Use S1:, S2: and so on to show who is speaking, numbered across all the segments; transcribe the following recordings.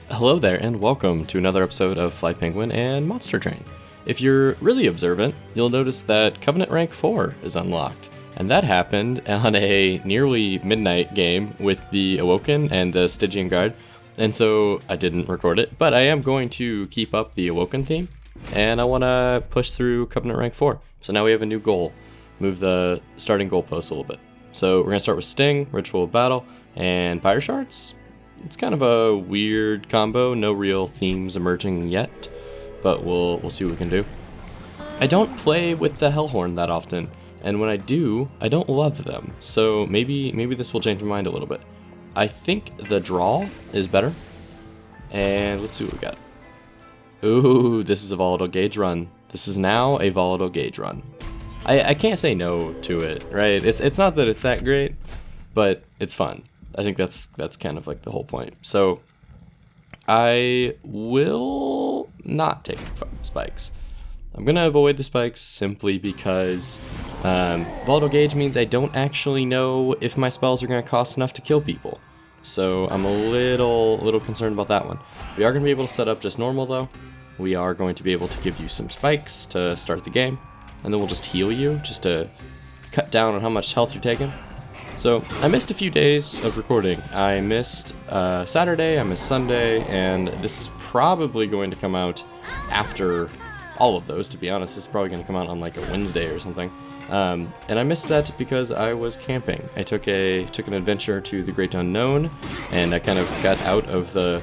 S1: Hello there, and welcome to another episode of Fly Penguin and Monster Train. If you're really observant, you'll notice that Covenant Rank 4 is unlocked, and that happened on a nearly midnight game with the Awoken and the Stygian Guard, and so I didn't record it, but I am going to keep up the Awoken theme, and I want to push through Covenant Rank 4. So now we have a new goal, move the starting goalpost a little bit. So we're going to start with Sting, Ritual of Battle, and Pyre Shards. It's kind of a weird combo, no real themes emerging yet, but we'll see what we can do. I don't play with the Hellhorn that often, and when I do, I don't love them, so maybe this will change my mind a little bit. I think the draw is better, and let's see what we got. Ooh, this is a Volatile Gauge run. This is now a Volatile Gauge run. I can't say no to it, right? It's not that it's that great, but it's fun. I think that's kind of like the whole point. So I will not take spikes. I'm going to avoid the spikes simply because Volatile Gauge means I don't actually know if my spells are going to cost enough to kill people. So I'm a little concerned about that one. We are going to be able to set up just normal though. We are going to be able to give you some spikes to start the game. And then we'll just heal you just to cut down on how much health you're taking. So I missed a few days of recording. I missed Saturday, I missed Sunday, and this is probably going to come out after all of those, to be honest. This is probably going to come out on like a Wednesday or something. And I missed that because I was camping. I took an adventure to the Great Unknown, and I kind of got out of the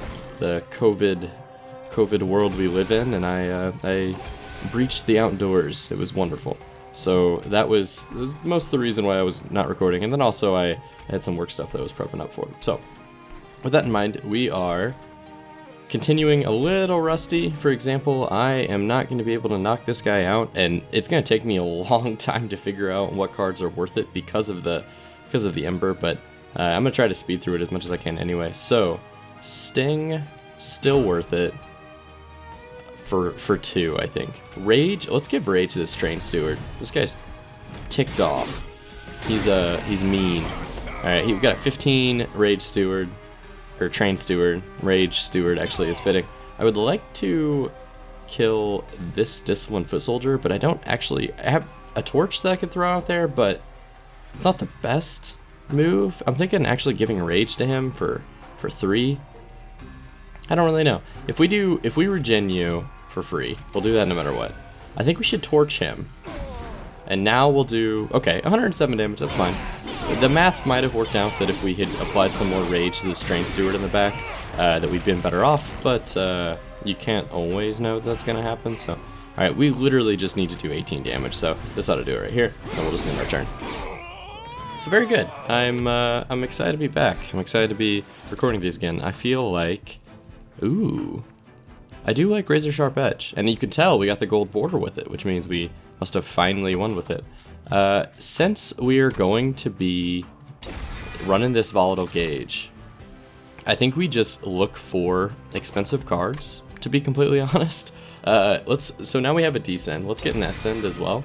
S1: COVID world we live in, and I breached the outdoors. It was wonderful. So that was most of the reason why I was not recording, and then also I had some work stuff that I was prepping up for. So with that in mind, we are continuing a little rusty. For example, I am not going to be able to knock this guy out, and it's going to take me a long time to figure out what cards are worth it because of the Ember, but I'm going to try to speed through it as much as I can anyway. So Sting, still worth it. For 2, I think. Rage, let's give Rage to this Train Steward. This guy's ticked off. He's mean. Alright, we've got a 15 Rage Steward, or Train Steward. Rage Steward actually is fitting. I would like to kill this Disciplined Foot Soldier, but I don't actually. I have a torch that I could throw out there, but it's not the best move. I'm thinking actually giving Rage to him for 3. I don't really know. If we regen you for free, we'll do that no matter what. I think we should torch him. And now we'll do, okay, 107 damage, that's fine. The math might have worked out that if we had applied some more rage to the Train Steward in the back, that we'd been better off, but you can't always know that's gonna happen, so. Alright, we literally just need to do 18 damage, so this ought to do it right here, and we'll just end our turn. So very good. I'm excited to be back. I'm excited to be recording these again. I feel like, ooh, I do like Razor Sharp Edge, and you can tell we got the gold border with it, which means we must have finally won with it. Since we are going to be running this Volatile Gauge, I think we just look for expensive cards, to be completely honest. So now we have a descend. Let's get an ascend as well,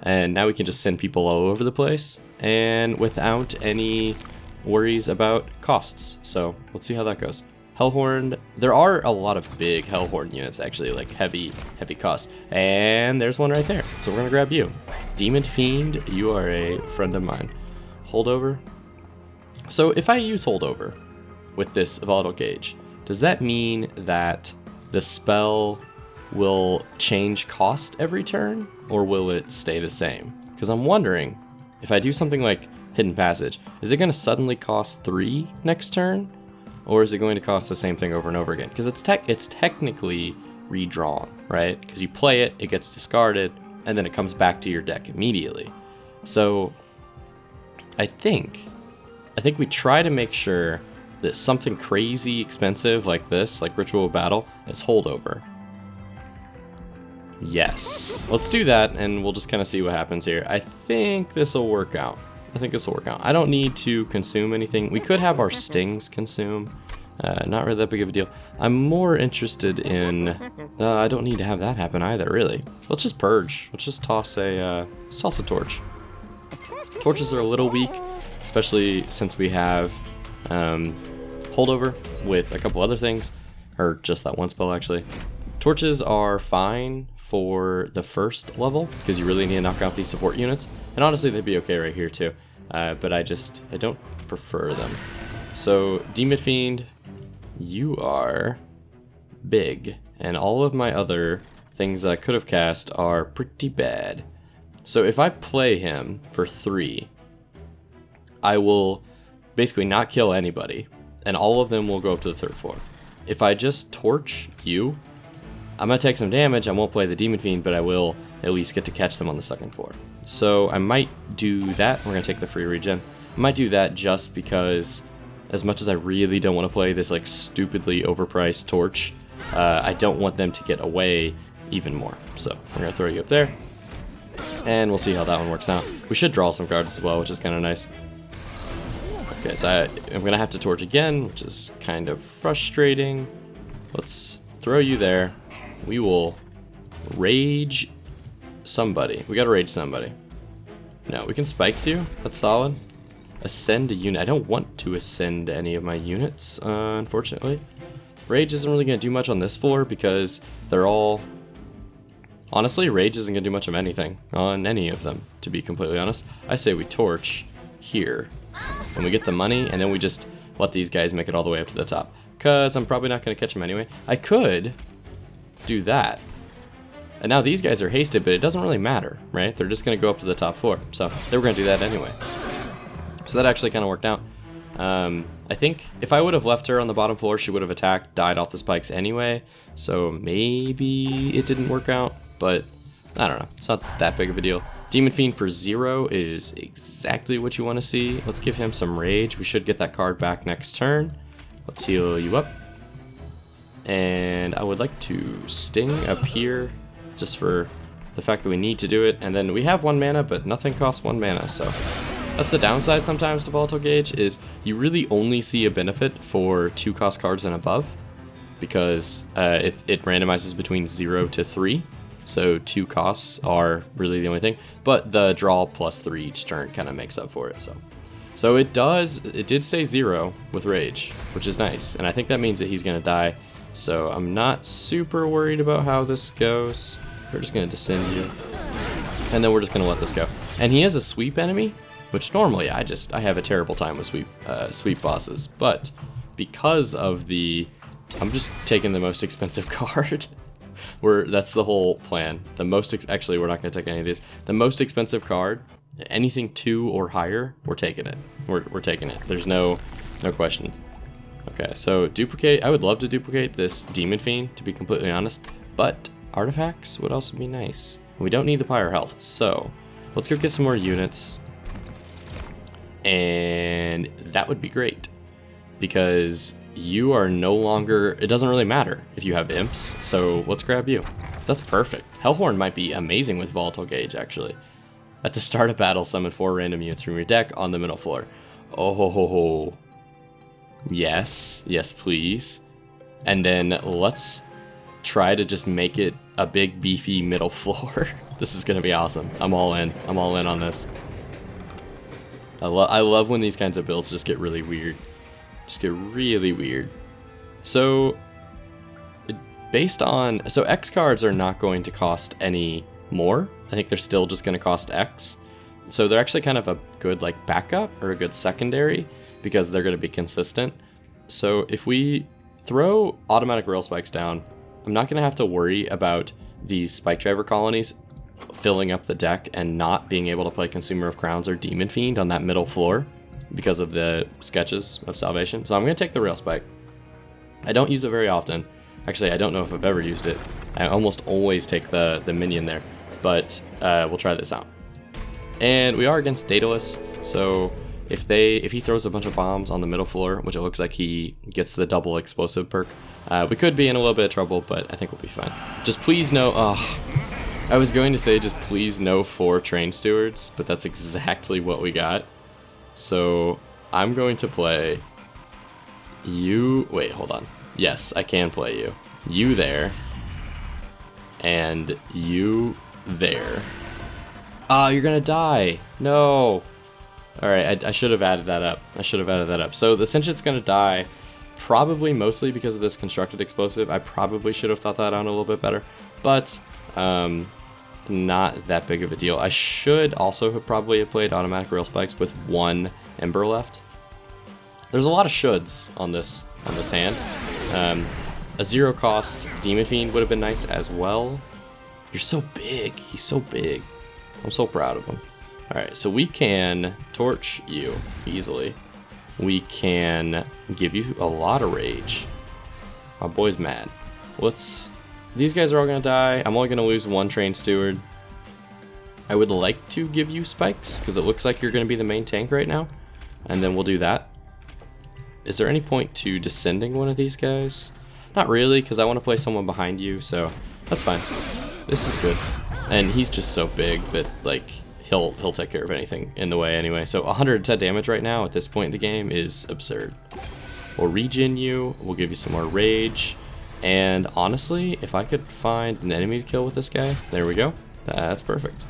S1: and now we can just send people all over the place, and without any worries about costs. So let's see how that goes. Hellhorn, there are a lot of big Hellhorn units actually, like heavy cost. And there's one right there, so we're gonna grab you. Demon Fiend, you are a friend of mine. Holdover. So if I use Holdover with this Volatile Gauge, does that mean that the spell will change cost every turn, or will it stay the same? Because I'm wondering, if I do something like Hidden Passage, is it gonna suddenly cost 3 next turn? Or is it going to cost the same thing over and over again? Because it's technically redrawn, right? Because you play it, it gets discarded, and then it comes back to your deck immediately. So I think we try to make sure that something crazy expensive like this, like Ritual of Battle, is holdover. Yes, let's do that, and we'll just kind of see what happens here. I think this will work out. I don't need to consume anything. We could have our stings consume. Not really that big of a deal. I'm more interested in... I don't need to have that happen either, really. Let's just purge. Let's just toss a torch. Torches are a little weak, especially since we have holdover with a couple other things. or just that one spell actually. Torches are fine for the first level because you really need to knock out these support units, and honestly they'd be okay right here too, but I don't prefer them. So Demon Fiend, you are big, and all of my other things that I could have cast are pretty bad. So if I play him for 3, I will basically not kill anybody, and all of them will go up to the 3rd floor. If I just torch you, I'm going to take some damage. I won't play the Demon Fiend, but I will at least get to catch them on the 2nd floor. So I might do that. We're going to take the free regen. I might do that just because, as much as I really don't want to play this like stupidly overpriced torch, I don't want them to get away even more. So we're going to throw you up there, and we'll see how that one works out. We should draw some cards as well, which is kind of nice. Okay, so I'm going to have to torch again, which is kind of frustrating. Let's throw you there. We will rage somebody. We gotta rage somebody. No, we can spikes you. That's solid. Ascend a unit. I don't want to ascend any of my units, unfortunately. Rage isn't really gonna do much on this floor because they're all... Honestly, Rage isn't gonna do much of anything on any of them, to be completely honest. I say we torch here, and we get the money, and then we just let these guys make it all the way up to the top. Because I'm probably not gonna catch them anyway. I could do that, and now these guys are hasted, but it doesn't really matter, right? They're just gonna go up to the top floor, so they were gonna do that anyway. So that actually kind of worked out. I think if I would have left her on the bottom floor, she would have attacked, died off the spikes anyway, so maybe it didn't work out, but I don't know, it's not that big of a deal. Demon Fiend for 0 is exactly what you want to see. Let's give him some rage. We should get that card back next turn. Let's heal you up. And I would like to sting up here just for the fact that we need to do it. And then we have 1 mana, but nothing costs 1 mana, so that's the downside sometimes to Volatile Gauge, is you really only see a benefit for 2-cost cards and above, because it randomizes between 0 to 3. So 2 costs are really the only thing, but the draw plus 3 each turn kind of makes up for it. So it did stay 0 with Rage, which is nice, and I think that means that he's gonna die. So I'm not super worried about how this goes. We're just gonna descend you, and then we're just gonna let this go. And he has a sweep enemy, which normally I have a terrible time with sweep bosses, but because of I'm just taking the most expensive card. That's the whole plan. Actually, we're not gonna take any of these. The most expensive card, anything 2 or higher, we're taking it. We're taking it. There's no questions. Okay, so duplicate. I would love to duplicate this Demon Fiend, to be completely honest, but artifacts would also be nice. We don't need the Pyre health, so let's go get some more units, and that would be great, because you are no longer, it doesn't really matter if you have imps, so let's grab you. That's perfect. Hellhorn might be amazing with Volatile Gauge, actually. At the start of battle, summon 4 random units from your deck on the middle floor. Oh ho ho ho. Yes, yes please. And then let's try to just make it a big beefy middle floor. This is gonna be awesome. I'm all in on this. I love when these kinds of builds just get really weird. Just get really weird. So so X cards are not going to cost any more. I think they're still just going to cost X. So they're actually kind of a good like backup or a good secondary, because they're going to be consistent. So if we throw automatic rail spikes down, I'm not going to have to worry about these spike driver colonies filling up the deck and not being able to play Consumer of Crowns or Demon Fiend on that middle floor because of the sketches of Salvation. So I'm going to take the rail spike. I don't use it very often. Actually, I don't know if I've ever used it. I almost always take the minion there, but we'll try this out. And we are against Daedalus, so if he throws a bunch of bombs on the middle floor, which it looks like he gets the double explosive perk, we could be in a little bit of trouble, but I think we'll be fine. Just please no, I was going to say just please no 4 train stewards, but that's exactly what we got. So I'm going to play you, wait, hold on. Yes, I can play you. You there, and you there. Ah, you're gonna die. No. All right, I should have added that up. So the Sentient gonna die. probably mostly because of this constructed explosive. I probably should have thought that out a little bit better, but not that big of a deal. I should also have probably played automatic rail spikes with 1 ember left. There's a lot of shoulds on this hand. A 0 cost Demon Fiend would have been nice as well. You're so big. He's so big. I'm so proud of him. Alright, so we can torch you easily. We can give you a lot of rage. My boy's mad. These guys are all gonna die. I'm only gonna lose 1 train steward. I would like to give you spikes, because it looks like you're gonna be the main tank right now. And then we'll do that. Is there any point to descending one of these guys? Not really, because I want to play someone behind you, so that's fine. This is good. And he's just so big that, like, he'll take care of anything in the way anyway. So 110 damage right now at this point in the game is absurd. We'll regen you, we'll give you some more rage, and honestly, if I could find an enemy to kill with this guy, there we go. That's perfect.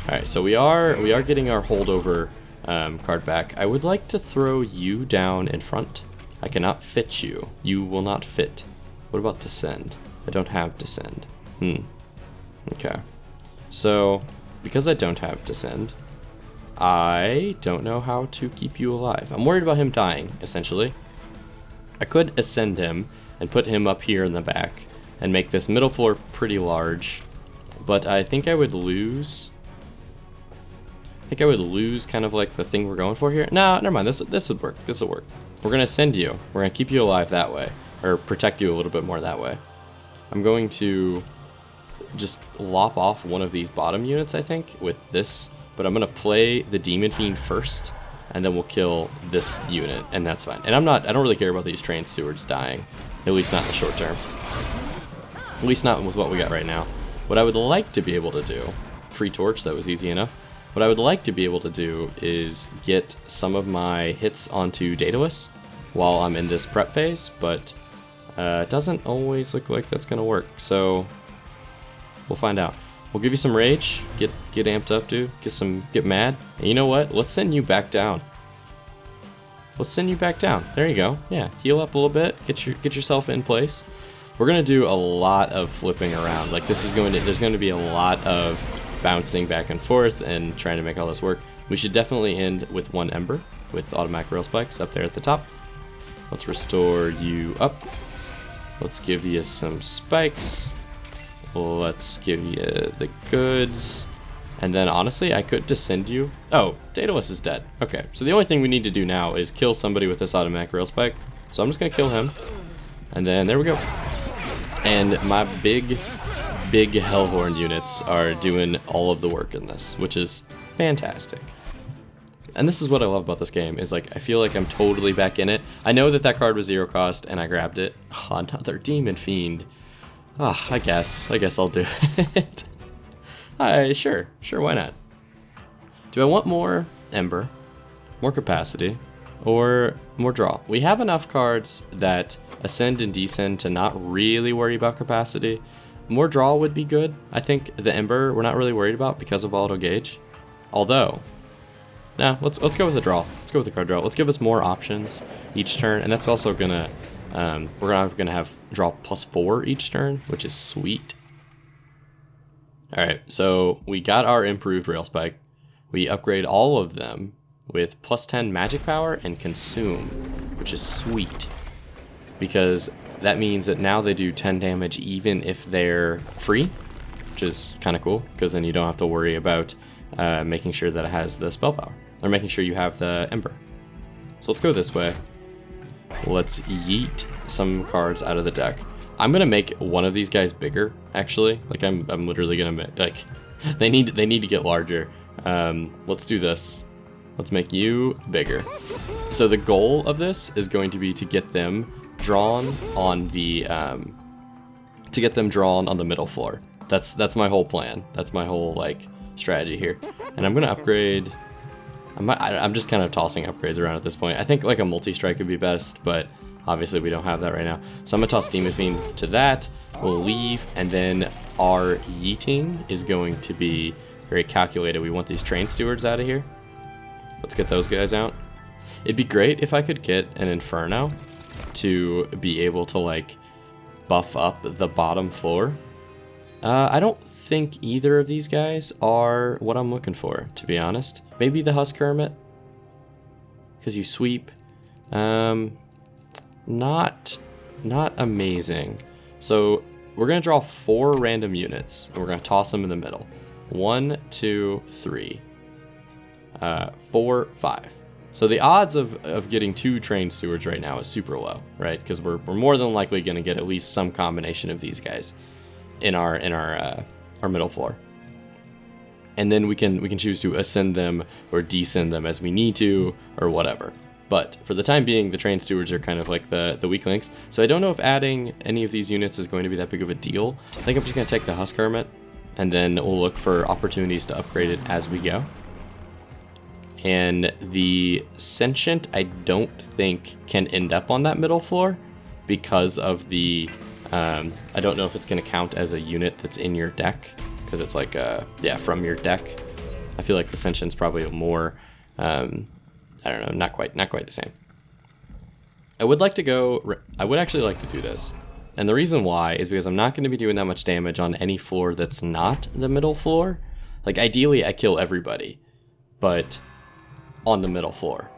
S1: Alright, so we are getting our holdover card back. I would like to throw you down in front. I cannot fit you. You will not fit. What about descend? I don't have descend. Okay. So, because I don't have descend, I don't know how to keep you alive. I'm worried about him dying, essentially. I could ascend him and put him up here in the back and make this middle floor pretty large, but I think I would lose. Kind of like the thing we're going for here. No, never mind. This would work. This will work. We're gonna send you. We're gonna keep you alive that way, or protect you a little bit more that way. I'm going to just lop off one of these bottom units, I think, with this. But I'm gonna play the Demon Fiend first, and then we'll kill this unit, and that's fine. And I don't really care about these train stewards dying, at least not in the short term. At least not with what we got right now. What I would like to be able to do, free torch, that was easy enough. What I would like to be able to do is get some of my hits onto Daedalus while I'm in this prep phase, but it doesn't always look like that's gonna work, so we'll find out. We'll give you some rage, get amped up, dude, get mad, and you know what? Let's send you back down. Let's send you back down. There you go. Yeah, heal up a little bit, get yourself in place. We're gonna do a lot of flipping around. Like there's going to be a lot of bouncing back and forth and trying to make all this work. We should definitely end with 1 ember with automatic rail spikes up there at the top. Let's restore you up. Let's give you some spikes. Let's give you the goods. And then honestly, I could descend you. Oh, Daedalus is dead. Okay, so the only thing we need to do now is kill somebody with this automatic rail spike. So I'm just gonna kill him. And then there we go. And my big Hellhorn units are doing all of the work in this, which is fantastic. And this is what I love about this game, is like I feel like I'm totally back in it. I know that card was 0 cost and I grabbed it. Oh, another Demon Fiend. Ah, I guess I'll do it. Sure, why not? Do I want more Ember, more capacity, or more draw? We have enough cards that ascend and descend to not really worry about capacity. More draw would be good. I think the Ember we're not really worried about because of Volatile Gauge. Although, nah, let's go with the draw. Let's go with the card draw. Let's give us more options each turn, and that's also gonna we're gonna have draw +4 each turn, which is sweet. All right, so we got our improved rail spike. We upgrade all of them with +10 magic power and consume, which is sweet because that means that now they do 10 damage even if they're free, which is kind of cool because then you don't have to worry about making sure that it has the spell power, or making sure you have the Ember. So let's go this way. Let's yeet some cards out of the deck. I'm gonna make one of these guys bigger, actually. Like I'm literally gonna make, like, they need to get larger. Let's do this. Let's make you bigger. So the goal of this is going to be to get them drawn on the middle floor. That's my whole plan. That's my whole like strategy here. And I'm gonna upgrade. I'm just kind of tossing upgrades around at this point. I think like a multi-strike would be best, but obviously we don't have that right now. So I'm gonna toss Demon Fiend to that. We'll leave, and then our yeeting is going to be very calculated. We want these train stewards out of here. Let's get those guys out. It'd be great if I could get an Inferno to be able to like buff up the bottom floor. I don't think either of these guys are what I'm looking for, to be honest. Maybe the Husk Hermit, because you sweep. Not amazing. So we're gonna draw 4 random units, and we're gonna toss them in the middle. 1, 2, 3, 4, 5. So the odds of getting 2 train stewards right now is super low, right? Because we're more than likely gonna get at least some combination of these guys in our middle floor. And then we can choose to ascend them or descend them as we need to, or whatever. But for the time being, the train stewards are kind of like the weak links. So I don't know if adding any of these units is going to be that big of a deal. I think I'm just going to take the Husk Hermit, and then we'll look for opportunities to upgrade it as we go. And the Sentient, I don't think can end up on that middle floor because of the... I don't know if it's going to count as a unit that's in your deck, because it's like, yeah, from your deck. I feel like the Sentient's probably a more... I don't know, not quite the same. I would actually like to do this. And the reason why is because I'm not going to be doing that much damage on any floor that's not the middle floor. Like, ideally, I kill everybody, but on the middle floor,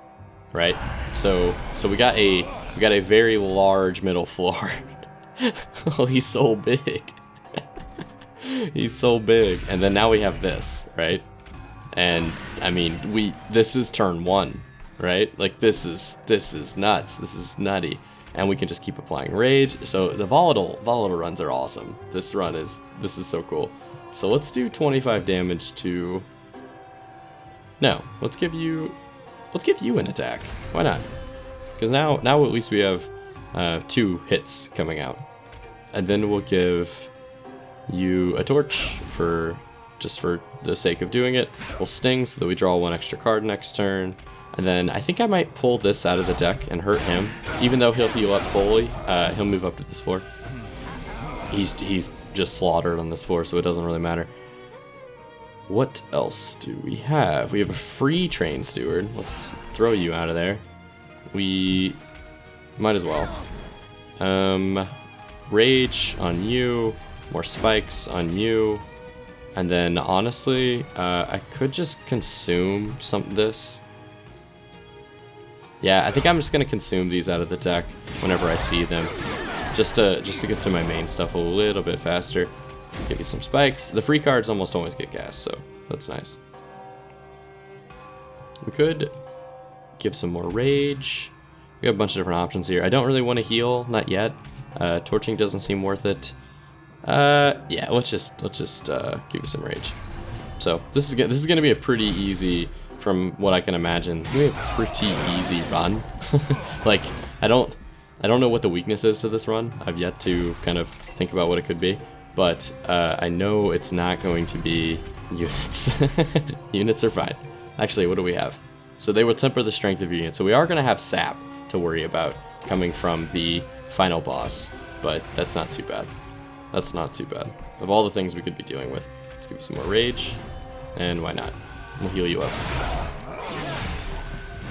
S1: right? So we got a very large middle floor. Oh, he's so big. He's so big. And then now we have this, right? And I mean, this is turn 1, right? Like, this is nuts. This is nutty. And we can just keep applying rage. So the volatile runs are awesome. This is so cool. So let's do 25 damage to... No, let's give you an attack. Why not? Because now at least we have 2 hits coming out. And then we'll give you a torch just for the sake of doing it. We'll sting so that we draw 1 extra card next turn. And then I think I might pull this out of the deck and hurt him. Even though he'll heal up fully, he'll move up to this floor. He's just slaughtered on this floor, so it doesn't really matter. What else do we have? We have a free train steward. Let's throw you out of there. We might as well. Rage on you. More spikes on you. And then, honestly, I could just consume this. Yeah, I think I'm just gonna consume these out of the deck whenever I see them, just to get to my main stuff a little bit faster. Give you some spikes. The free cards almost always get gas, so that's nice. We could give some more rage. We have a bunch of different options here. I don't really want to heal, not yet. Torching doesn't seem worth it. Yeah, let's just give you some rage. So this is gonna be a pretty easy, from what I can imagine, a pretty easy run. Like, I don't know what the weakness is to this run. I've yet to kind of think about what it could be, but I know it's not going to be units. Units are fine. Actually, what do we have? So they will temper the strength of your unit. So we are going to have sap to worry about coming from the final boss, but that's not too bad. That's not too bad. Of all the things we could be dealing with, let's give you some more rage, and why not? We'll heal you up.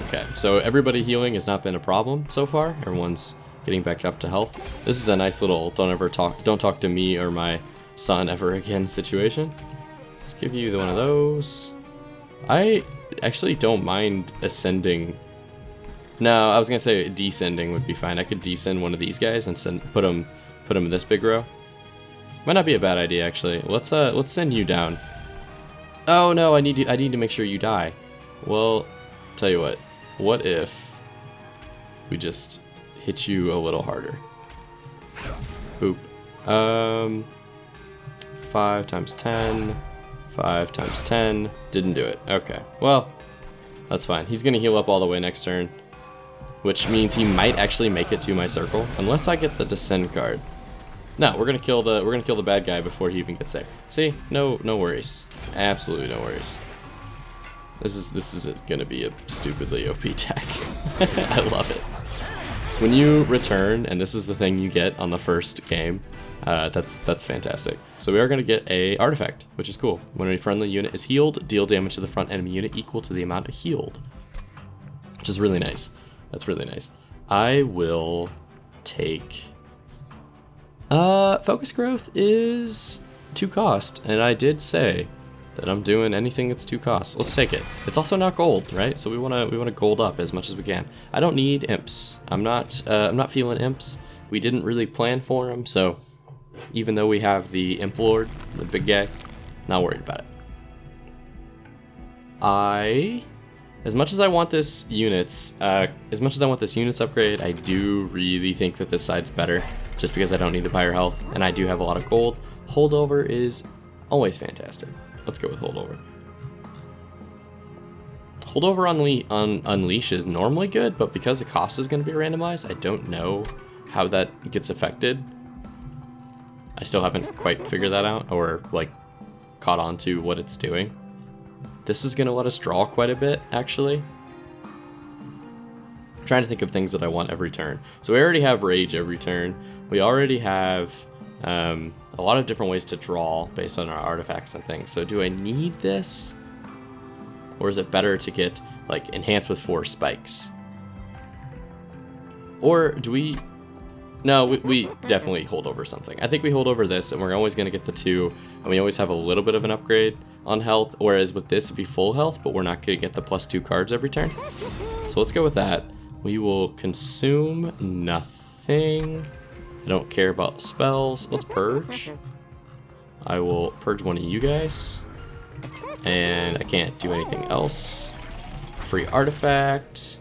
S1: Okay, so everybody healing has not been a problem so far. Everyone's getting back up to health. This is a nice little don't talk to me or my son ever again situation. Let's give you one of those. I actually don't mind ascending. No, I was gonna say descending would be fine. I could descend one of these guys and put him in this big row. Might not be a bad idea, actually. Let's send you down. Oh no, I need to make sure you die. Well, tell you what if we just hit you a little harder? Boop. 5 times 10. 5 times 10. Didn't do it. Okay. Well, that's fine. He's gonna heal up all the way next turn, which means he might actually make it to my circle, unless I get the descend card. No, we're gonna kill the bad guy before he even gets there. See, no worries, absolutely no worries. This is gonna be a stupidly OP deck. I love it. When you return, and this is the thing you get on the first game, that's fantastic. So we are gonna get a artifact, which is cool. When a friendly unit is healed, deal damage to the front enemy unit equal to the amount healed. which is really nice. That's really nice. I will take... focus growth is 2 cost, and I did say that I'm doing anything that's 2 cost. Let's take it. It's also not gold, right? So we wanna gold up as much as we can. I don't need imps. I'm not feeling imps. We didn't really plan for them, so even though we have the imp lord, the big guy, not worried about it. As much as I want this units upgrade, I do really think that this side's better, just because I don't need the higher health, and I do have a lot of gold. Holdover is always fantastic. Let's go with holdover. Holdover on Unleash is normally good, but because the cost is going to be randomized, I don't know how that gets affected. I still haven't quite figured that out, or like caught on to what it's doing. This is going to let us draw quite a bit, actually. I'm trying to think of things that I want every turn. So we already have Rage every turn. We already have a lot of different ways to draw based on our artifacts and things. So do I need this? Or is it better to get like Enhance with 4 spikes? Or do we... No, we definitely hold over something. I think we hold over this, and we're always going to get the 2, and we always have a little bit of an upgrade on health, whereas with this it'd be full health, but we're not going to get the +2 cards every turn. So let's go with that. We will consume nothing. I don't care about spells. Let's purge. I will purge one of you guys, and I can't do anything else. Free artifact.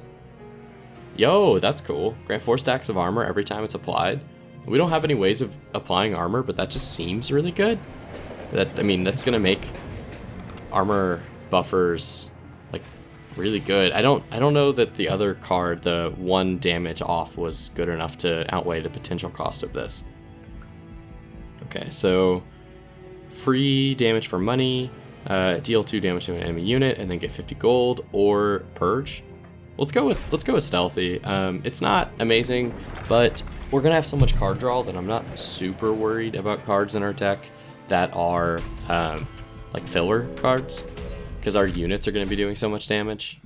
S1: Yo, that's cool. Grant 4 stacks of armor every time it's applied. We don't have any ways of applying armor, but that just seems really good. I mean, that's gonna make armor buffers like really good. I don't know that the other card, the 1 damage off, was good enough to outweigh the potential cost of this. Okay, so free damage for money, deal 2 damage to an enemy unit, and then get 50 gold, or purge. Let's go with stealthy. It's not amazing, but we're gonna have so much card draw that I'm not super worried about cards in our deck that are like filler cards, because our units are gonna be doing so much damage.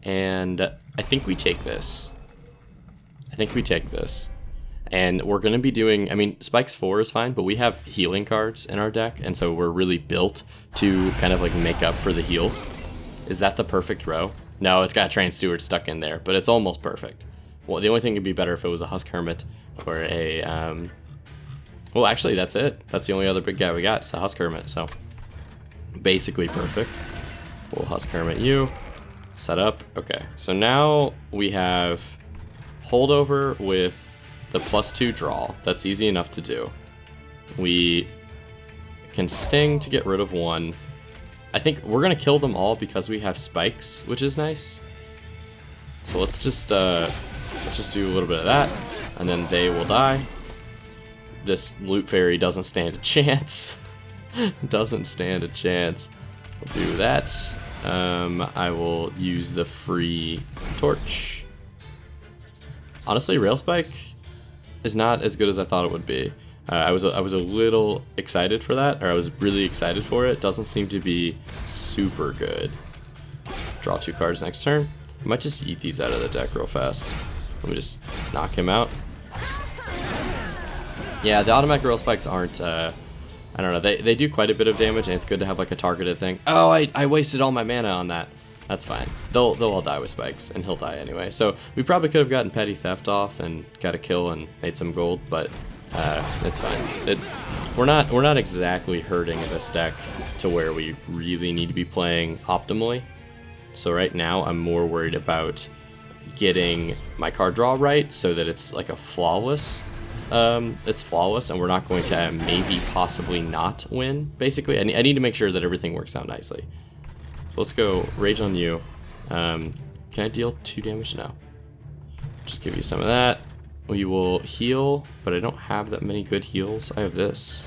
S1: And I think we take this. And we're gonna be doing, I mean, Spikes 4 is fine, but we have healing cards in our deck, and so we're really built to kind of like make up for the heals. Is that the perfect row? No, it's got a Trained Steward stuck in there, but it's almost perfect. Well, the only thing would be better if it was a Husk Hermit or a, well, actually, that's it. That's the only other big guy we got. It's a Husk Hermit, so basically perfect. We'll Husk Hermit you. Set up. Okay, so now we have holdover with the +2 draw. That's easy enough to do. We can sting to get rid of 1. I think we're gonna kill them all because we have spikes, which is nice. So let's just do a little bit of that, and then they will die. This loot fairy doesn't stand a chance. Doesn't stand a chance. We'll do that. I will use the free torch. Honestly, Railspike is not as good as I thought it would be. I was a little excited for that, or I was really excited for it. Doesn't seem to be super good. Draw 2 cards next turn. I might just eat these out of the deck real fast. Let me just knock him out. Yeah, the automatic Railspikes aren't, I don't know, they do quite a bit of damage, and it's good to have like a targeted thing. Oh, I wasted all my mana on that. That's fine. They'll all die with spikes, and he'll die anyway. So we probably could have gotten petty theft off and got a kill and made some gold, but it's fine. We're not exactly hurting this deck to where we really need to be playing optimally. So right now I'm more worried about getting my card draw right so that it's like a flawless. It's flawless, and we're not going to maybe possibly not win. Basically, I need to make sure that everything works out nicely. So let's go Rage on you. Can I deal 2 damage? No. Just give you some of that. We will heal, but I don't have that many good heals. I have this,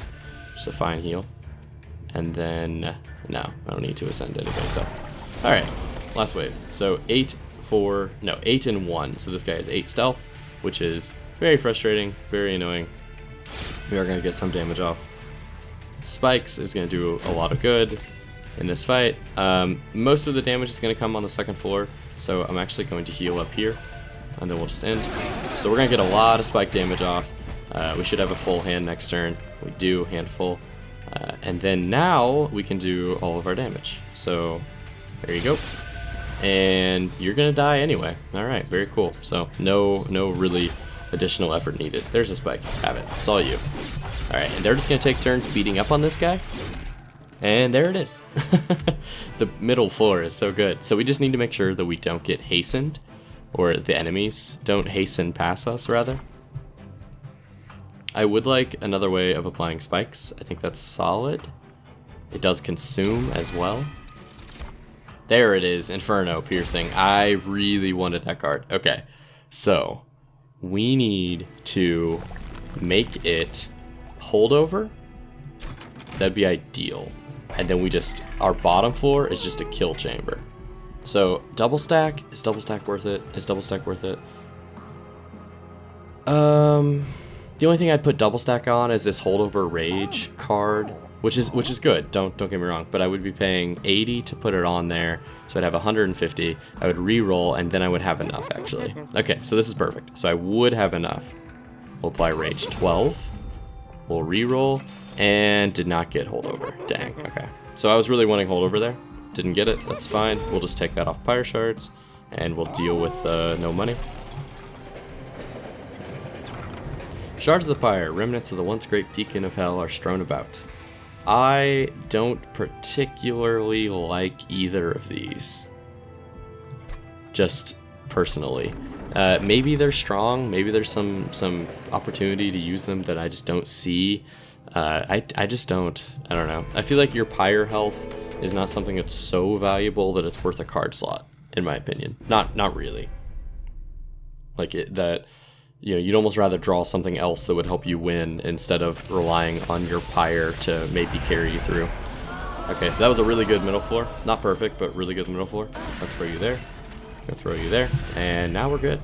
S1: just a fine heal. And then, no, I don't need to ascend anyway, so. All right, last wave. So 8 and 1. So this guy has 8 stealth, which is very frustrating, very annoying. We are gonna get some damage off. Spikes is gonna do a lot of good in this fight. Most of the damage is gonna come on the second floor. So I'm actually going to heal up here, and then we'll just end. So we're going to get a lot of spike damage off. We should have a full hand next turn. We do, handful. And then now we can do all of our damage. So there you go. And you're going to die anyway. Alright, very cool. So no really additional effort needed. There's a spike. Have it. It's all you. Alright, and they're just going to take turns beating up on this guy. And there it is. The middle floor is so good. So we just need to make sure that we don't get hastened, or the enemies don't hasten past us, rather. I would like another way of applying spikes. I think that's solid. It does consume as well. There it is, Inferno Piercing. I really wanted that card. Okay, so we need to make it holdover. That'd be ideal. And then we just, our bottom floor is just a kill chamber. So double stack, is double stack worth it? Is double stack worth it? The only thing I'd put double stack on is this holdover rage card, which is good. Don't get me wrong, but I would be paying 80 to put it on there, so I'd have 150. I would re-roll, and then I would have enough actually. Okay, so this is perfect. So I would have enough. We'll apply rage 12. We'll re-roll, and did not get holdover. Dang. Okay. So I was really wanting holdover there. Didn't get it. That's fine. We'll just take that off Pyre Shards, and we'll deal with no money. Shards of the Pyre, remnants of the once great beacon of hell, are strewn about. I don't particularly like either of these. Just personally. Maybe they're strong, maybe there's some opportunity to use them that I just don't see. I just don't. I don't know. I feel like your Pyre health is not something that's so valuable that it's worth a card slot, in my opinion. Not really. Like you'd almost rather draw something else that would help you win instead of relying on your Pyre to maybe carry you through. Okay, so that was a really good middle floor. Not perfect, but really good middle floor. Let's throw you there. Gonna throw you there. And now we're good.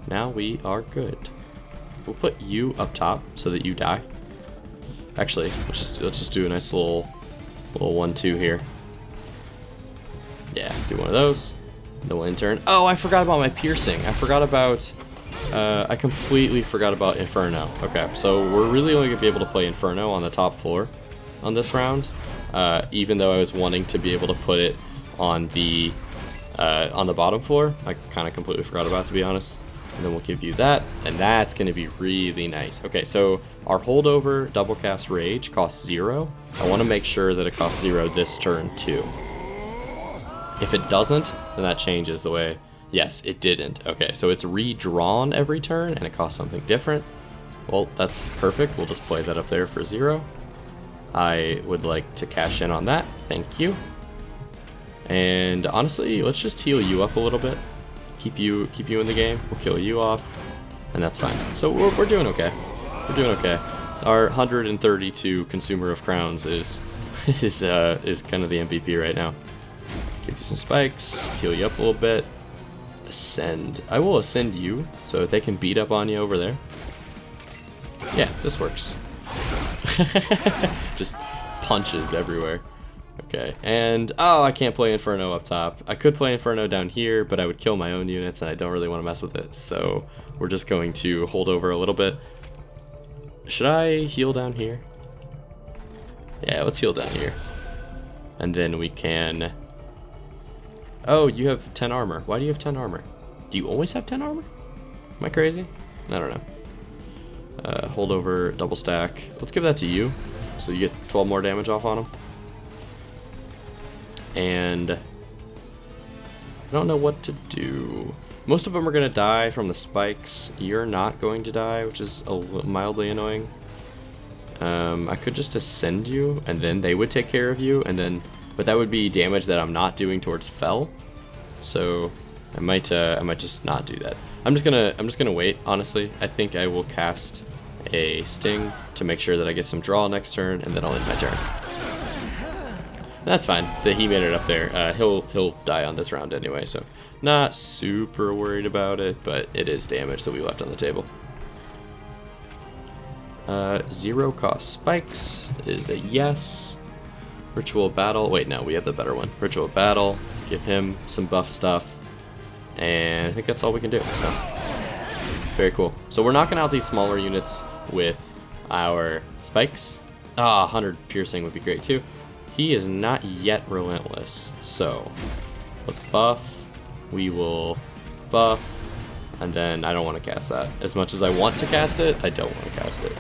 S1: Now we are good. We'll put you up top so that you die. Actually, let's just do a nice little 1-2 here. Yeah, do one of those. Then we'll in-turn. Oh, I forgot about my piercing. I completely forgot about Inferno. Okay, so we're really only gonna be able to play Inferno on the top floor on this round, even though I was wanting to be able to put it on the bottom floor. I kind of completely forgot about it, to be honest. And then we'll give you that, and that's gonna be really nice. Okay, so our holdover double cast rage costs 0. I want to make sure that it costs 0 this turn too. If it doesn't, then that changes the way. Yes, it didn't. Okay, so it's redrawn every turn, and it costs something different. Well, that's perfect. We'll just play that up there for 0. I would like to cash in on that. Thank you. And honestly, let's just heal you up a little bit. Keep you in the game. We'll kill you off, and that's fine. So we're doing okay. We're doing okay. Our 132 Consumer of Crowns is kind of the MVP right now. Give you some spikes. Heal you up a little bit. Ascend. I will ascend you so they can beat up on you over there. Yeah, this works. Just punches everywhere. Okay, and oh, I can't play Inferno up top. I could play Inferno down here, but I would kill my own units, and I don't really want to mess with it. So we're just going to hold over a little bit. Should I heal down here? Yeah, let's heal down here. And then we can... Oh, you have 10 armor. Why do you have 10 armor? Do you always have 10 armor? Am I crazy? I don't know. Hold over, double stack. Let's give that to you, so you get 12 more damage off on him. And I don't know what to do. Most of them are going to die from the spikes. You're not going to die, which is mildly annoying. I could just ascend you, and then they would take care of you, and then, but that would be damage that I'm not doing towards Fel. So I might just not do that. I'm just gonna wait. Honestly, I think I will cast a sting to make sure that I get some draw next turn, and then I'll end my turn. That's fine. He made it up there. He'll die on this round anyway, so not super worried about it, but it is damage that we left on the table. 0 cost spikes is a yes. Ritual battle. Wait, no, we have the better one. Ritual battle. Give him some buff stuff. And I think that's all we can do. So very cool. So we're knocking out these smaller units with our spikes. 100 piercing would be great too. He is not yet relentless, so let's buff. We will buff, and then I don't want to cast that. As much as I want to cast it, I don't want to cast it.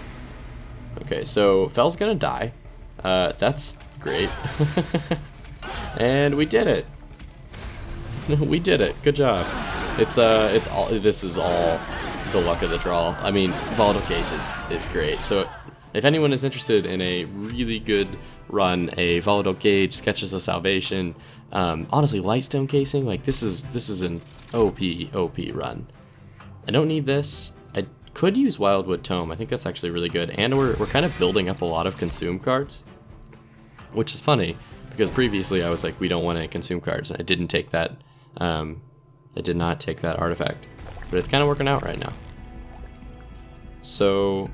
S1: Okay, so Fell's gonna die. That's great. And we did it. We did it. Good job. It's all. This is all the luck of the draw. I mean, Volatile Gauge is great. So if anyone is interested in a really good run, a Volatile Gauge, Sketches of Salvation, honestly, Lightstone Casing, like this is an OP run. I don't need this. I could use Wildwood Tome. I think that's actually really good. And we're kind of building up a lot of consume cards, which is funny because previously I was like, we don't want to consume cards, and I didn't take that. I did not take that artifact, but it's kind of working out right now. So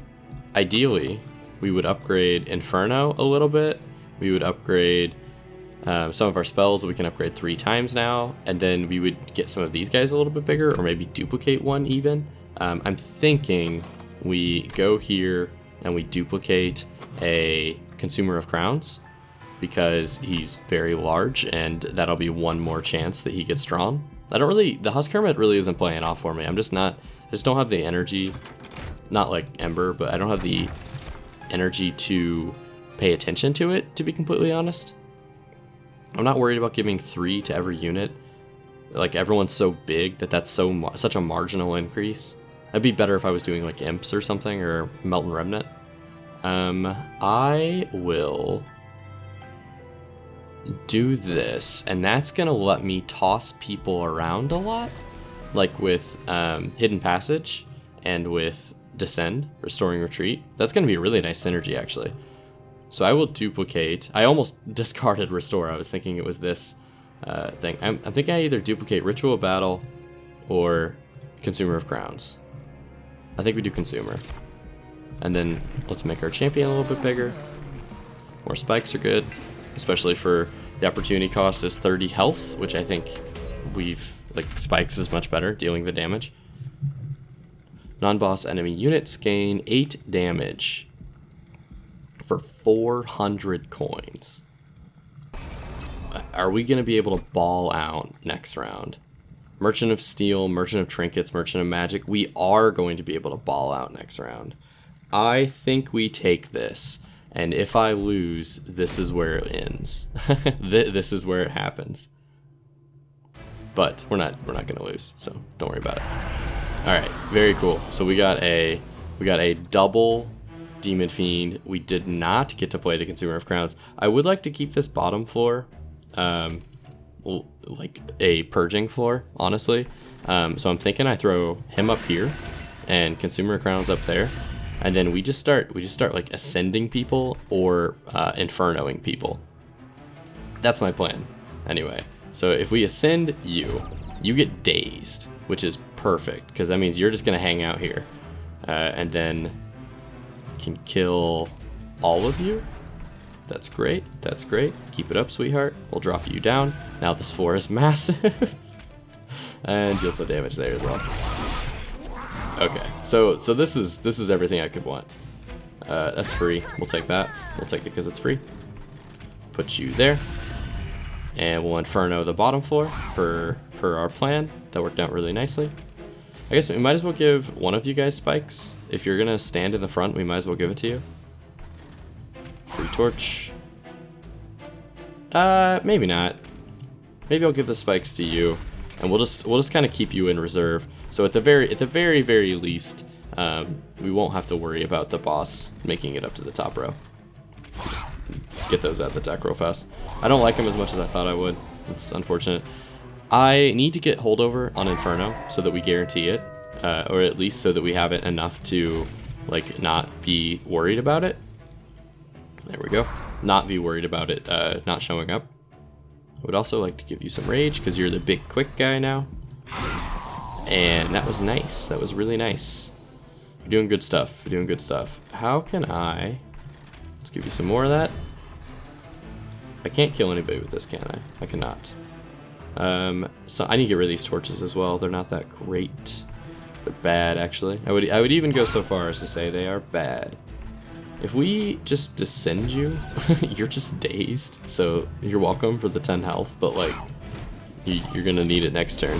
S1: ideally, we would upgrade Inferno a little bit. We would upgrade some of our spells that we can upgrade 3 times now, and then we would get some of these guys a little bit bigger, or maybe duplicate one even. I'm thinking we go here and we duplicate a Consumer of Crowns because he's very large, and that'll be one more chance that he gets drawn. The Husk Hermit really isn't playing off for me. I just don't have the energy, not like Ember, but I don't have the energy to pay attention to it, to be completely honest. I'm not worried about giving 3 to every unit. Like, everyone's so big that's such a marginal increase. That'd be better if I was doing like Imps or something, or Melton Remnant. I will do this, and that's gonna let me toss people around a lot, like with Hidden Passage and with Descend, Restoring Retreat. That's gonna be a really nice synergy, actually. So I will duplicate. I almost discarded Restore. I was thinking it was this thing. I'm thinking I either duplicate Ritual Battle or Consumer of Crowns. I think we do Consumer. And then let's make our champion a little bit bigger. More spikes are good, especially for the opportunity cost is 30 health, which I think spikes is much better, dealing the damage. Non-boss enemy units gain 8 damage for 400 coins. Are we going to be able to ball out next round? Merchant of Steel, Merchant of Trinkets, Merchant of Magic. We are going to be able to ball out next round. I think we take this, and if I lose, this is where it ends. This is where it happens. But we're not going to lose, so don't worry about it. All right, very cool. So we got a double Demon Fiend. We did not get to play the Consumer of Crowns. I would like to keep this bottom floor like a purging floor, honestly. So I'm thinking I throw him up here and Consumer of Crowns up there, and then we just start like ascending people or infernoing people. That's my plan anyway. So if we ascend you get dazed, which is perfect because that means you're just gonna hang out here, and then can kill all of you. That's great. That's great. Keep it up, sweetheart. We'll drop you down. Now this floor is massive. And deal some damage there as well. Okay, so this is everything I could want. That's free. We'll take that. We'll take it because it's free. Put you there. And we'll Inferno the bottom floor per our plan. That worked out really nicely. I guess we might as well give one of you guys spikes. If you're gonna stand in the front, we might as well give it to you. Free torch. Maybe not. Maybe I'll give the spikes to you, and we'll just kind of keep you in reserve. So at the very least, we won't have to worry about the boss making it up to the top row. Just get those out of the deck real fast. I don't like him as much as I thought I would. It's unfortunate. I need to get holdover on Inferno so that we guarantee it, or at least so that we have it enough to like not be worried about it. There we go. Not be worried about it not showing up. I would also like to give you some rage because you're the big quick guy now. And that was nice. That was really nice. You're doing good stuff. You're doing good stuff. How can I... Let's give you some more of that. I can't kill anybody with this, can I? I cannot. So I need to get rid of these torches as well. They're not that great. They're bad, actually. I would even go so far as to say they are bad. If we just descend you, you're just dazed. So you're welcome for the 10 health, but like, you're gonna need it next turn.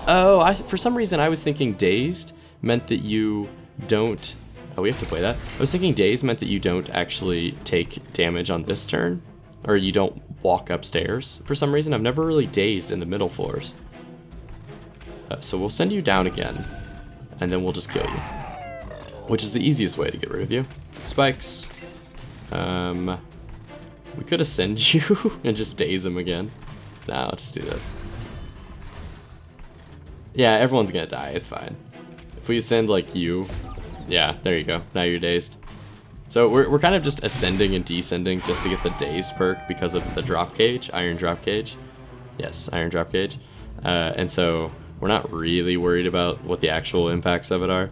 S1: Oh, for some reason I was thinking dazed meant that you don't... Oh, we have to play that. I was thinking dazed meant that you don't actually take damage on this turn, or you don't walk upstairs. For some reason, I've never really dazed in the middle floors. So we'll send you down again, and then we'll just kill you, which is the easiest way to get rid of you. Spikes. We could ascend you and just daze him again. Nah, let's just do this. Yeah, everyone's gonna die. It's fine. If we ascend like you, yeah, there you go. Now you're dazed. So we're kind of just ascending and descending just to get the dazed perk because of the drop cage, iron drop cage. Yes, iron drop cage. And so we're not really worried about what the actual impacts of it are.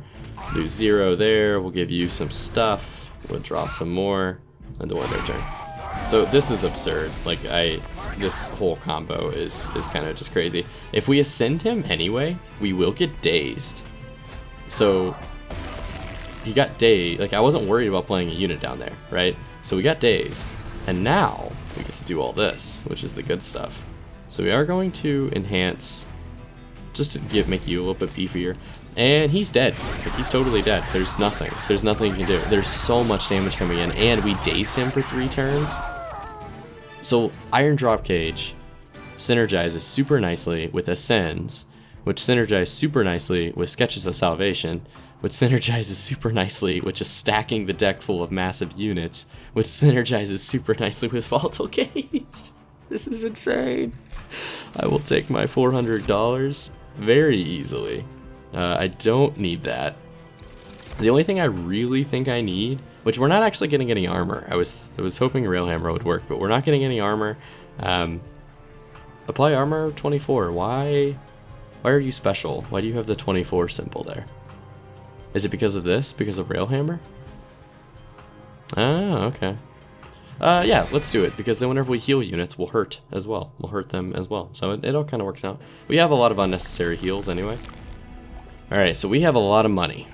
S1: Do 0 there, we'll give you some stuff, we'll draw some more, and we'll end our turn. So this is absurd. Like, this whole combo is kind of just crazy. If we ascend him anyway, we will get dazed. So he got dazed. Like, I wasn't worried about playing a unit down there, right? So we got dazed, and now we get to do all this, which is the good stuff. So we are going to enhance, just to make you a little bit beefier. And he's dead. Like, he's totally dead. There's nothing he can do. There's so much damage coming in, and we dazed him for 3 turns. So Iron Drop Cage synergizes super nicely with Ascends, which synergizes super nicely with Sketches of Salvation, which synergizes super nicely with just stacking the deck full of massive units, which synergizes super nicely with Volatile Gauge. This is insane. I will take my $400 very easily. I don't need that. The only thing I really think I need, which we're not actually getting any armor. I was hoping Railhammer would work, but we're not getting any armor. Apply armor 24. Why are you special? Why do you have the 24 symbol there? Is it because of this? Because of Railhammer? Oh, okay. Yeah, let's do it, because then whenever we heal units, we'll hurt as well. We'll hurt them as well. So it all kind of works out. We have a lot of unnecessary heals anyway. Alright, so we have a lot of money.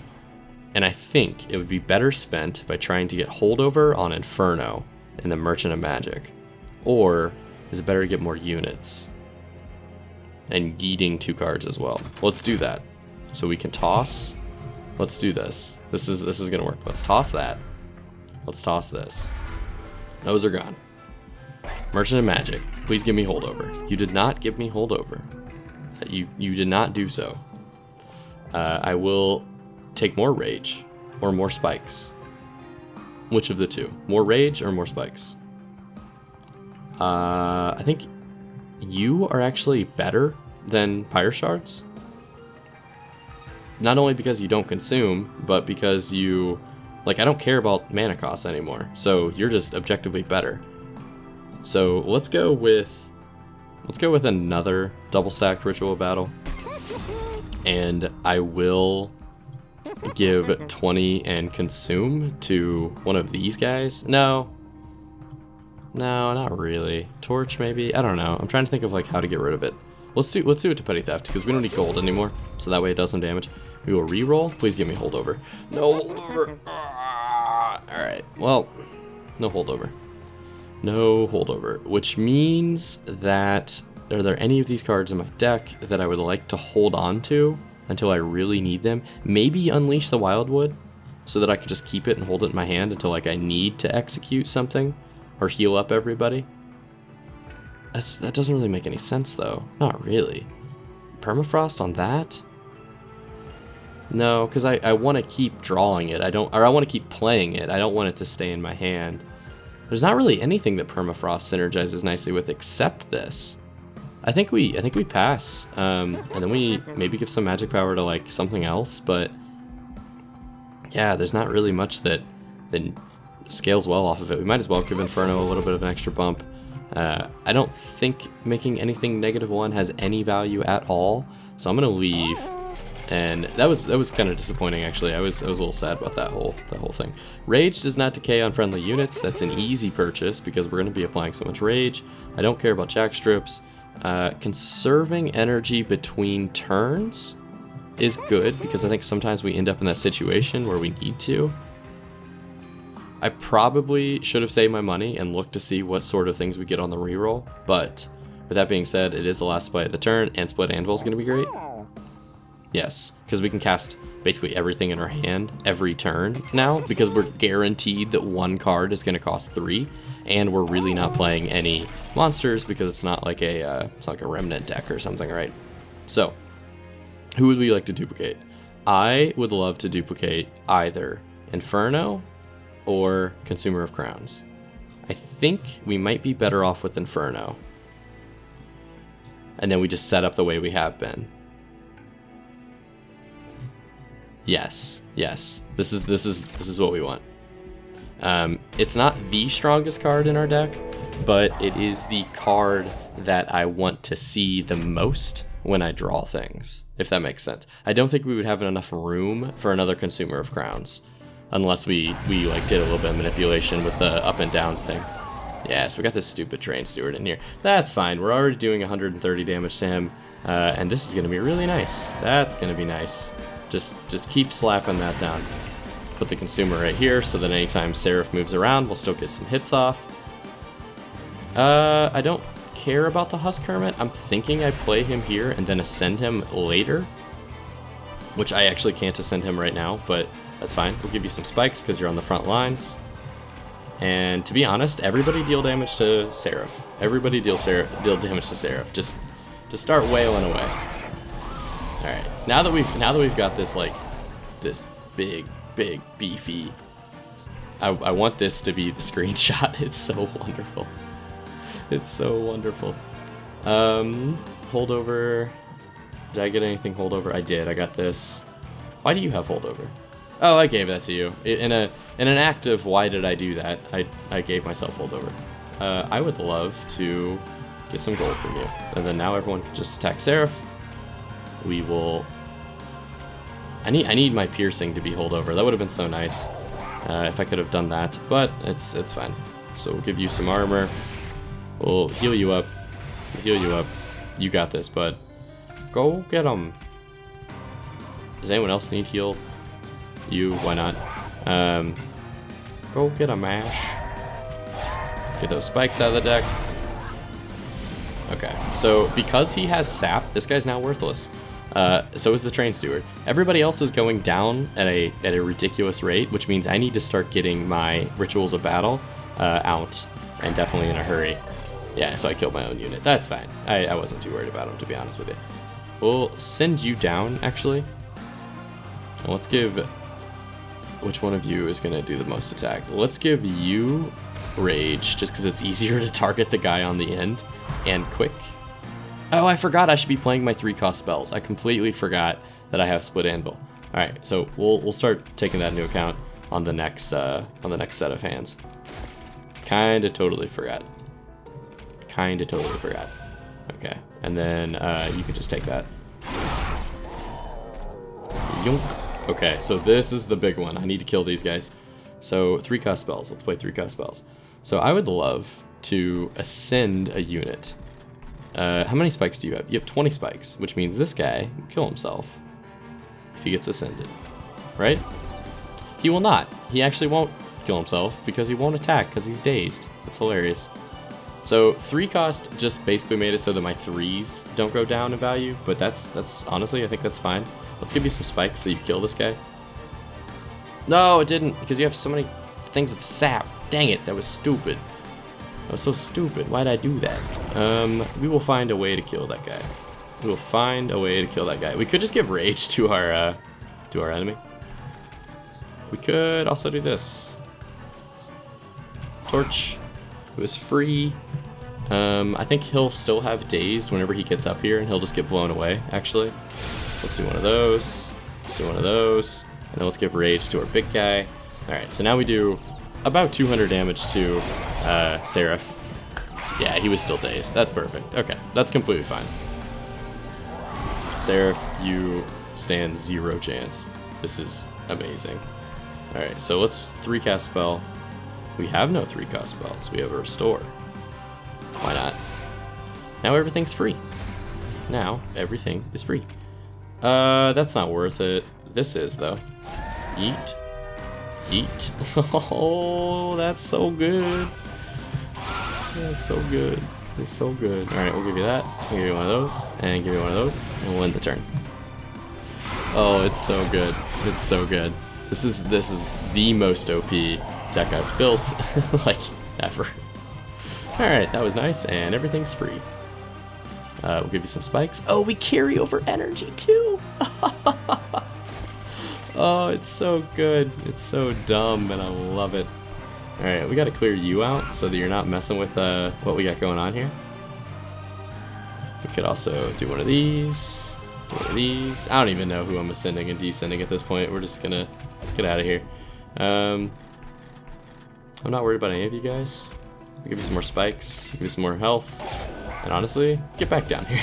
S1: And I think it would be better spent by trying to get holdover on Inferno in the Merchant of Magic. Or is it better to get more units? And yeeting 2 cards as well. Let's do that. So we can toss. Let's do this. This is gonna work. Let's toss that. Let's toss this. Those are gone. Merchant of Magic, please give me holdover. You did not give me holdover. You did not do so. I will take more rage or more spikes. Which of the two? More rage or more spikes? I think you are actually better than Pyre Shards. Not only because you don't consume, but because you... Like, I don't care about mana costs anymore, so you're just objectively better. So let's go with another double stacked Ritual Battle. And I will give 20 and consume to one of these guys. No, not really. Torch maybe? I don't know. I'm trying to think of like how to get rid of it. Let's do it to Petty Theft, because we don't need gold anymore, so that way it does some damage. We will re-roll. Please give me holdover. No holdover. Alright, well, no holdover. No holdover, which means that... Are there any of these cards in my deck that I would like to hold on to until I really need them? Maybe Unleash the Wildwood, so that I can just keep it and hold it in my hand until like I need to execute something or heal up everybody. That doesn't really make any sense though. Not really. Permafrost on that? No, because I want to keep drawing it. I want to keep playing it. I don't want it to stay in my hand. There's not really anything that Permafrost synergizes nicely with except this. I think we pass, and then we maybe give some magic power to like something else, but yeah, there's not really much that scales well off of it. We might as well give Inferno a little bit of an extra bump. I don't think making anything -1 has any value at all, so I'm gonna leave. And that was kind of disappointing actually. I was a little sad about that whole thing. Rage does not decay on friendly units. That's an easy purchase because we're going to be applying so much rage. I don't care about jack strips. Conserving energy between turns is good, because I think sometimes we end up in that situation where we need to. I probably should have saved my money and looked to see what sort of things we get on the reroll, but with that being said, it is the last split of the turn, and Split Anvil is going to be great. Yes, because we can cast basically everything in our hand every turn now, because we're guaranteed that one card is going to cost 3, and we're really not playing any monsters because it's not like a remnant deck or something, right? So, who would we like to duplicate? I would love to duplicate either Inferno or Consumer of Crowns. I think we might be better off with Inferno. And then we just set up the way we have been. Yes. This is what we want. It's not the strongest card in our deck, but it is the card that I want to see the most when I draw things, if that makes sense. I don't think we would have enough room for another Consumer of Crowns, unless we like did a little bit of manipulation with the up and down thing. Yeah, so we got this stupid Train Steward in here. That's fine. We're already doing 130 damage to him, and this is going to be really nice. That's going to be nice. Just keep slapping that down. Put the Consumer right here, so that anytime Seraph moves around, we'll still get some hits off. I don't care about the Husk Hermit. I'm thinking I play him here and then ascend him later, which I actually can't ascend him right now, but that's fine. We'll give you some spikes because you're on the front lines. And to be honest, everybody deal damage to Seraph. Everybody deal damage to Seraph. Just start wailing away. All right. Now that we've got this this big beefy. I want this to be the screenshot. It's so wonderful. It's so wonderful. Holdover. Did I get anything holdover? I did. I got this. Why do you have holdover? Oh, I gave that to you. In an act of why did I do that, I gave myself holdover. I would love to get some gold from you. And then now everyone can just attack Seraph. We will... I need my piercing to be holdover. That would have been so nice if I could have done that, but it's fine. So we'll give you some armor. We'll heal you up. You got this, bud. Go get them. Does anyone else need heal? You, why not? Go get a mash. Get those spikes out of the deck. Okay, so because he has sap, this guy's now worthless. So is the Train Steward. Everybody else is going down at a ridiculous rate, which means I need to start getting my Rituals of Battle out, and definitely in a hurry. Yeah, so I killed my own unit. That's fine. I wasn't too worried about him, to be honest with you. We'll send you down, actually. And let's give... Which one of you is going to do the most attack? Let's give you Rage, just because it's easier to target the guy on the end, and Quick. Oh, I forgot I should be playing my 3-cost spells. I completely forgot that I have Split Anvil. All right, so we'll start taking that into account on the next set of hands. Kinda totally forgot. Okay, and then you can just take that. Yonk. Okay, so this is the big one. I need to kill these guys. So 3-cost spells. Let's play 3-cost spells. So I would love to ascend a unit. How many spikes do you have? You have 20 spikes, which means this guy will kill himself if he gets ascended, right? He will not. He actually won't kill himself because he won't attack because he's dazed. That's hilarious. So 3-cost just basically made it so that my 3s don't go down in value, but that's honestly, I think that's fine. Let's give you some spikes so you kill this guy. No, it didn't, because you have so many things of sap. Dang it, that was stupid. That was so stupid. Why did I do that? We will find a way to kill that guy. We could just give rage to our enemy. We could also do this. Torch, who is free. I think he'll still have dazed whenever he gets up here, and he'll just get blown away, actually. Let's do one of those. And then let's give rage to our big guy. Alright, so now we do about 200 damage to Seraph. Yeah, he was still dazed. That's perfect. Okay, that's completely fine. Seraph, you stand 0 chance. This is amazing. Alright, so let's 3-cast spell. We have no 3-cost spells. We have a Restore. Why not? Now everything's free. Now everything is free. That's not worth it. This is, though. Eat. Eat. Oh, that's so good. That's so good. It's so good. Alright, we'll give you that. We'll give you one of those. And give you one of those. And we'll end the turn. Oh, it's so good. It's so good. This is the most OP deck I've built, like, ever. Alright, that was nice, and everything's free. We'll give you some spikes. Oh, we carry over energy, too! Oh, it's so good. It's so dumb, and I love it. Alright, we gotta clear you out so that you're not messing with what we got going on here. We could also do one of these. One of these. I don't even know who I'm ascending and descending at this point. We're just gonna get out of here. I'm not worried about any of you guys. I'll give you some more spikes, give you some more health, and honestly, get back down here.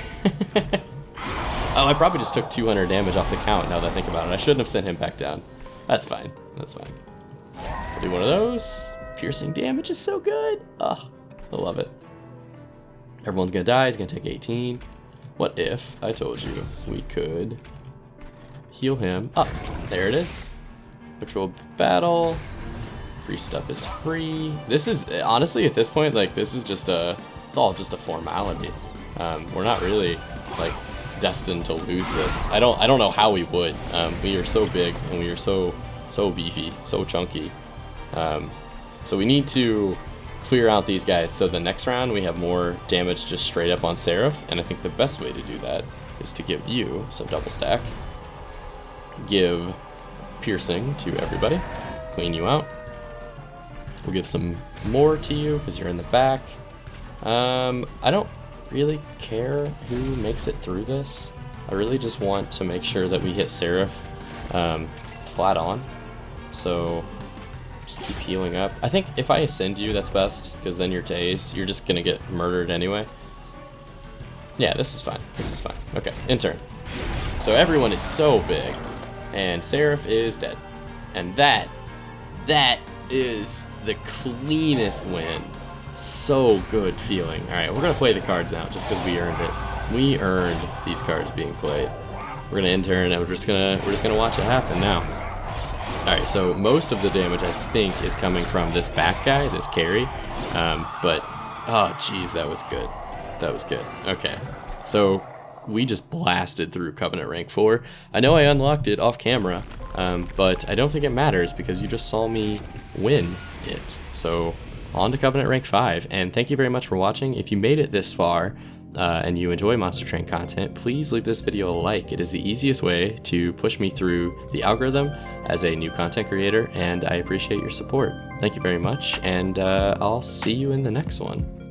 S1: Oh, I probably just took 200 damage off the count now that I think about it. I shouldn't have sent him back down. That's fine. That's fine. I'll do one of those. Piercing damage is so good. Oh, I love it. Everyone's gonna die. He's gonna take 18. What if I told you we could heal him up? There it is. Ritual battle. Free stuff is free. This is honestly at this point, like, this is just it's all just a formality. We're not really like destined to lose this. I don't know how we would. We are so big and we are so beefy, so chunky. So we need to clear out these guys so the next round we have more damage just straight up on Seraph, and I think the best way to do that is to give you some double stack, give piercing to everybody, clean you out. We'll give some more to you because you're in the back. I don't really care who makes it through this. I really just want to make sure that we hit Seraph flat on. So just keep healing up. I think if I ascend you, that's best, because then you're dazed. You're just gonna get murdered anyway. Yeah, this is fine. This is fine. Okay, in turn. So everyone is so big, and Seraph is dead. And that is the cleanest win. So good feeling. All right, we're gonna play the cards now just because we earned it. We earned these cards being played. We're gonna end turn, and we're just gonna watch it happen now. All right, so most of the damage I think is coming from this back guy, this carry, but oh geez, that was good. That was good. Okay, so we just blasted through Covenant rank 4. I know I unlocked it off camera, but I don't think it matters because you just saw me win it. So on to Covenant rank 5, and thank you very much for watching. If you made it this far and you enjoy Monster Train content, please leave this video a like. It is the easiest way to push me through the algorithm as a new content creator, and I appreciate your support. Thank you very much, and I'll see you in the next one.